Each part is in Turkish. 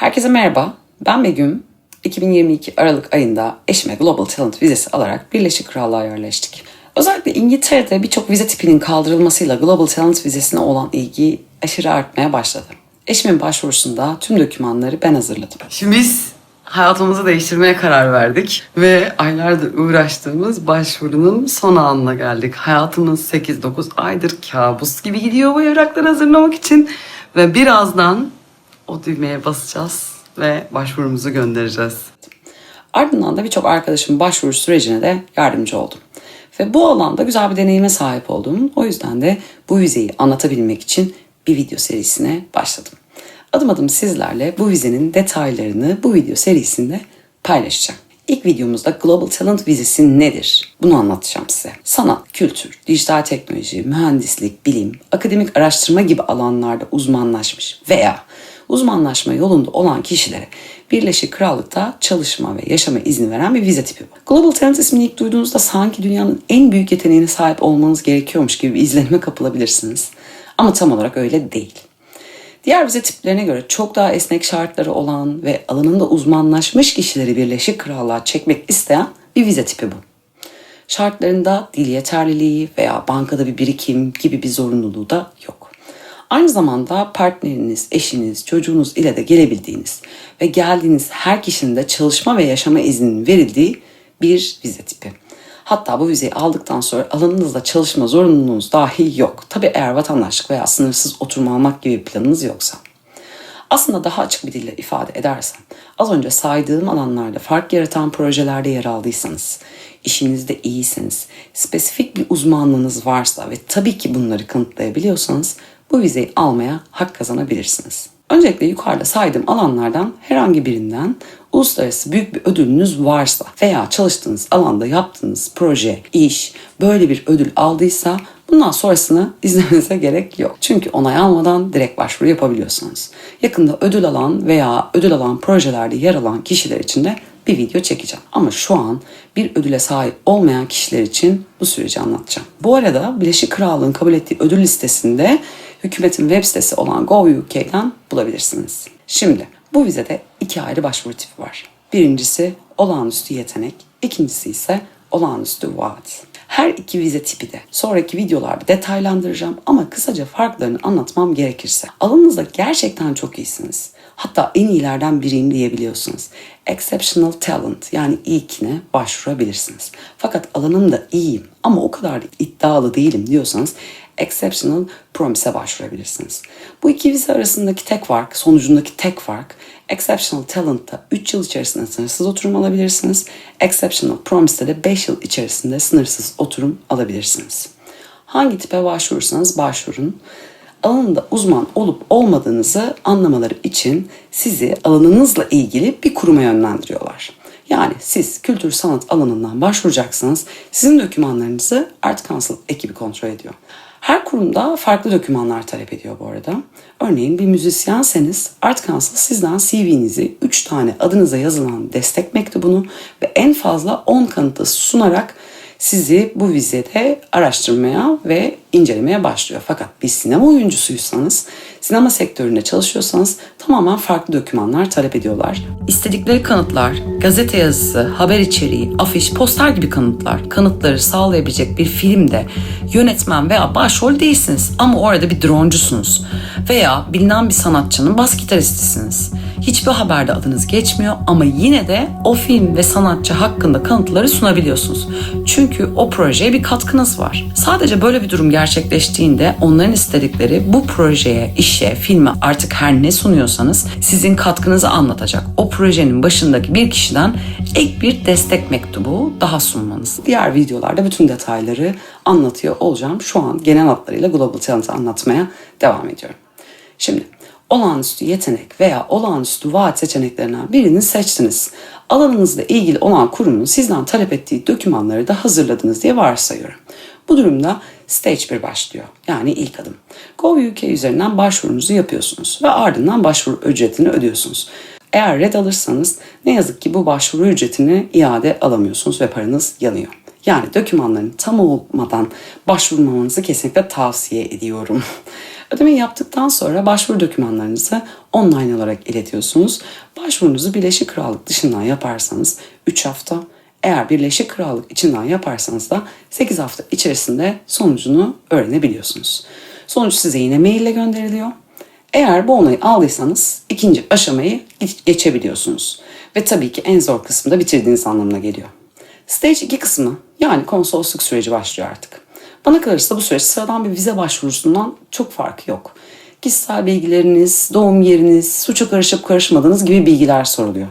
Herkese merhaba, ben Begüm. 2022 Aralık ayında eşime Global Talent vizesi alarak Birleşik Krallığa yerleştik. Özellikle İngiltere'de birçok vize tipinin kaldırılmasıyla Global Talent vizesine olan ilgi aşırı artmaya başladı. Eşimin başvurusunda tüm dokümanları ben hazırladım. Şimdi biz hayatımızı değiştirmeye karar verdik ve aylardır uğraştığımız başvurunun son anına geldik. Hayatımız 8-9 aydır kabus gibi gidiyor bu evrakları hazırlamak için ve birazdan o düğmeye basacağız ve başvurumuzu göndereceğiz. Ardından da birçok arkadaşımın başvuru sürecine de yardımcı oldum. Ve bu alanda güzel bir deneyime sahip oldum. O yüzden de bu vizeyi anlatabilmek için bir video serisine başladım. Adım adım sizlerle bu vizenin detaylarını bu video serisinde paylaşacağım. İlk videomuzda Global Talent vizesi nedir? Bunu anlatacağım size. Sanat, kültür, dijital teknoloji, mühendislik, bilim, akademik araştırma gibi alanlarda uzmanlaşmış veya uzmanlaşma yolunda olan kişilere Birleşik Krallık'ta çalışma ve yaşama izni veren bir vize tipi bu. Global Talent ismini ilk duyduğunuzda sanki dünyanın en büyük yeteneğine sahip olmanız gerekiyormuş gibi bir izlenime kapılabilirsiniz. Ama tam olarak öyle değil. Diğer vize tiplerine göre çok daha esnek şartları olan ve alanında uzmanlaşmış kişileri Birleşik Krallığa çekmek isteyen bir vize tipi bu. Şartlarında dil yeterliliği veya bankada bir birikim gibi bir zorunluluğu da yok. Aynı zamanda partneriniz, eşiniz, çocuğunuz ile de gelebildiğiniz ve geldiğiniz her kişinin de çalışma ve yaşama izninin verildiği bir vize tipi. Hatta bu vizeyi aldıktan sonra alanınızda çalışma zorunluluğunuz dahi yok. Tabii eğer vatandaşlık veya sınırsız oturum almak gibi bir planınız yoksa. Aslında daha açık bir dille ifade edersem, az önce saydığım alanlarda fark yaratan projelerde yer aldıysanız, işinizde iyiyseniz, spesifik bir uzmanlığınız varsa ve tabii ki bunları kanıtlayabiliyorsanız bu vizeyi almaya hak kazanabilirsiniz. Öncelikle yukarıda saydığım alanlardan herhangi birinden uluslararası büyük bir ödülünüz varsa veya çalıştığınız alanda yaptığınız proje, iş böyle bir ödül aldıysa bundan sonrasını izlemenize gerek yok. Çünkü onay almadan direkt başvuru yapabiliyorsunuz. Yakında ödül alan veya ödül alan projelerde yer alan kişiler için de bir video çekeceğim. Ama şu an bir ödüle sahip olmayan kişiler için bu süreci anlatacağım. Bu arada Birleşik Krallığın kabul ettiği ödül listesinde hükümetin web sitesi olan Gov.uk'den bulabilirsiniz. Şimdi bu vizede iki ayrı başvuru tipi var. Birincisi olağanüstü yetenek, ikincisi ise olağanüstü vaat. Her iki vize tipi de sonraki videolarda detaylandıracağım ama kısaca farklarını anlatmam gerekirse. Alanınızda gerçekten çok iyisiniz. Hatta en iyilerden biriyim diyebiliyorsunuz. Exceptional talent yani ilkine başvurabilirsiniz. Fakat alanımda iyiyim ama o kadar da iddialı değilim diyorsanız Exceptional Promise'e başvurabilirsiniz. Bu iki vize arasındaki tek fark, sonucundaki tek fark, Exceptional Talent'ta 3 yıl içerisinde sınırsız oturum alabilirsiniz. Exceptional Promise'de de 5 yıl içerisinde sınırsız oturum alabilirsiniz. Hangi tipe başvurursanız başvurun, alanında uzman olup olmadığınızı anlamaları için sizi alanınızla ilgili bir kuruma yönlendiriyorlar. Yani siz kültür sanat alanından başvuracaksınız, sizin dokümanlarınızı Art Council ekibi kontrol ediyor. Her kurumda farklı dokümanlar talep ediyor bu arada. Örneğin bir müzisyenseniz Art Council sizden CV'nizi 3 tane adınıza yazılan destek mektubunu ve en fazla 10 kanıtı sunarak sizi bu vizede araştırmaya ve incelemeye başlıyor. Fakat bir sinema oyuncusuysanız, sinema sektöründe çalışıyorsanız tamamen farklı dokümanlar talep ediyorlar. İstedikleri kanıtlar, gazete yazısı, haber içeriği, afiş, poster gibi kanıtlar. Kanıtları sağlayabilecek bir filmde yönetmen veya başrol değilsiniz ama orada bir droncusunuz. Veya bilinen bir sanatçının bas gitaristisiniz. Hiçbir haberde adınız geçmiyor ama yine de o film ve sanatçı hakkında kanıtları sunabiliyorsunuz. Çünkü o projeye bir katkınız var. Sadece böyle bir durum gerçekleştiğinde onların istedikleri bu projeye, işe, filme artık her ne sunuyorsanız sizin katkınızı anlatacak o projenin başındaki bir kişiden ek bir destek mektubu daha sunmanız. Diğer videolarda bütün detayları anlatıyor olacağım. Şu an genel hatlarıyla Global Talent'ı anlatmaya devam ediyorum. Şimdi olağanüstü yetenek veya olağanüstü vaat seçeneklerinden birini seçtiniz. Alanınızla ilgili olan kurumun sizden talep ettiği dokümanları da hazırladınız diye varsayıyorum. Bu durumda Stage 1 başlıyor. Yani ilk adım. Gov.uk üzerinden başvurunuzu yapıyorsunuz ve ardından başvuru ücretini ödüyorsunuz. Eğer red alırsanız ne yazık ki bu başvuru ücretini iade alamıyorsunuz ve paranız yanıyor. Yani dokümanların tam olmadan başvurmamanızı kesinlikle tavsiye ediyorum. Ödemeyi yaptıktan sonra başvuru dokümanlarınızı online olarak iletiyorsunuz. Başvurunuzu Birleşik Krallık dışından yaparsanız 3 hafta, eğer Birleşik Krallık içinden yaparsanız da 8 hafta içerisinde sonucunu öğrenebiliyorsunuz. Sonuç size yine mail ile gönderiliyor. Eğer bu onayı aldıysanız ikinci aşamayı geçebiliyorsunuz. Ve tabii ki en zor kısmı da bitirdiğiniz anlamına geliyor. Stage 2 kısmı, yani konsolosluk süreci başlıyor artık. Bana kalırsa bu süreç sıradan bir vize başvurusundan çok farkı yok. Kişisel bilgileriniz, doğum yeriniz, suça karışıp karışmadığınız gibi bilgiler soruluyor.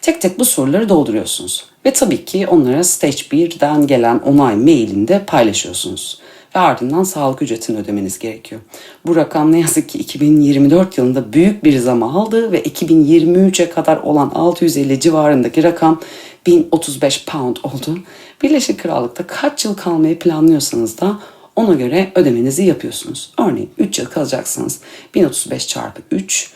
Tek tek bu soruları dolduruyorsunuz. Ve tabii ki onlara Stage 1'den gelen onay mailinde paylaşıyorsunuz. Ve ardından sağlık ücretini ödemeniz gerekiyor. Bu rakam ne yazık ki 2024 yılında büyük bir zam aldı ve 2023'e kadar olan 650 civarındaki rakam 1035 pound oldu. Birleşik Krallık'ta kaç yıl kalmayı planlıyorsanız da ona göre ödemenizi yapıyorsunuz. Örneğin 3 yıl kalacaksanız 1035 çarpı 3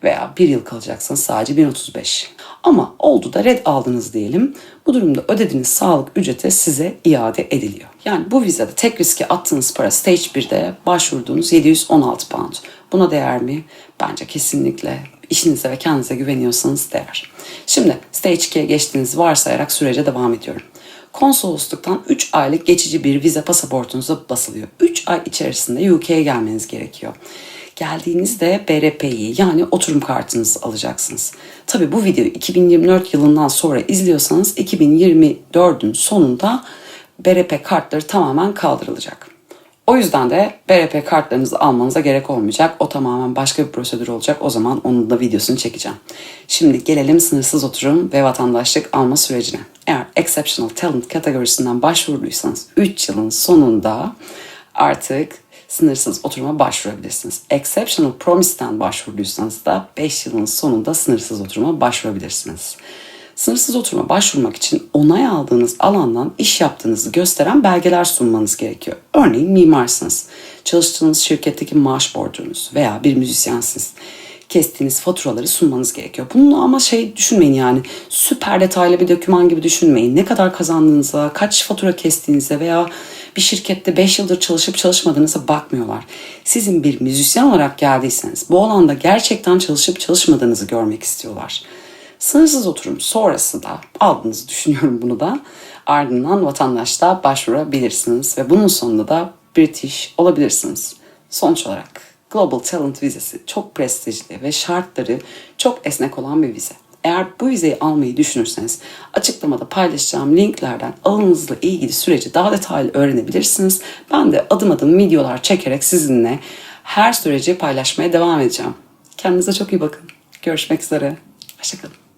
veya 1 yıl kalacaksanız sadece 1035. Ama oldu da red aldınız diyelim. Bu durumda ödediğiniz sağlık ücreti size iade ediliyor. Yani bu vizede tek riske attığınız para Stage 1'de başvurduğunuz 716 pound. Buna değer mi? Bence kesinlikle. İşinize ve kendinize güveniyorsanız değer. Şimdi Stage 2'ye geçtiğinizi varsayarak sürece devam ediyorum. Konsolosluktan 3 aylık geçici bir vize pasaportunuza basılıyor. 3 ay içerisinde UK'ye gelmeniz gerekiyor. Geldiğinizde BRP'yi, yani oturum kartınızı alacaksınız. Tabii bu videoyu 2024 yılından sonra izliyorsanız 2024'ün sonunda BRP kartları tamamen kaldırılacak. O yüzden de BRP kartlarınızı almanıza gerek olmayacak. O tamamen başka bir prosedür olacak. O zaman onun da videosunu çekeceğim. Şimdi gelelim sınırsız oturum ve vatandaşlık alma sürecine. Eğer Exceptional Talent kategorisinden başvurduysanız 3 yılın sonunda artık sınırsız oturuma başvurabilirsiniz. Exceptional Promise'den başvurduysanız da 5 yılın sonunda sınırsız oturuma başvurabilirsiniz. Sınırsız oturuma başvurmak için onay aldığınız alandan iş yaptığınızı gösteren belgeler sunmanız gerekiyor. Örneğin mimarsınız, çalıştığınız şirketteki maaş bordrunuz veya bir müzisyensiniz. Kestiğiniz faturaları sunmanız gerekiyor. Bunu ama düşünmeyin, yani süper detaylı bir doküman gibi düşünmeyin. Ne kadar kazandığınıza, kaç fatura kestiğinize veya bir şirkette 5 yıldır çalışıp çalışmadığınıza bakmıyorlar. Sizin bir müzisyen olarak geldiyseniz bu alanda gerçekten çalışıp çalışmadığınızı görmek istiyorlar. Sınırsız oturum sonrası da aldığınızı düşünüyorum bunu da. Ardından vatandaşlığa başvurabilirsiniz ve bunun sonunda da British olabilirsiniz. Sonuç olarak Global Talent vizesi çok prestijli ve şartları çok esnek olan bir vize. Eğer bu vizeyi almayı düşünürseniz açıklamada paylaşacağım linklerden alımınızla ilgili süreci daha detaylı öğrenebilirsiniz. Ben de adım adım videolar çekerek sizinle her süreci paylaşmaya devam edeceğim. Kendinize çok iyi bakın. Görüşmek üzere. Hoşçakalın.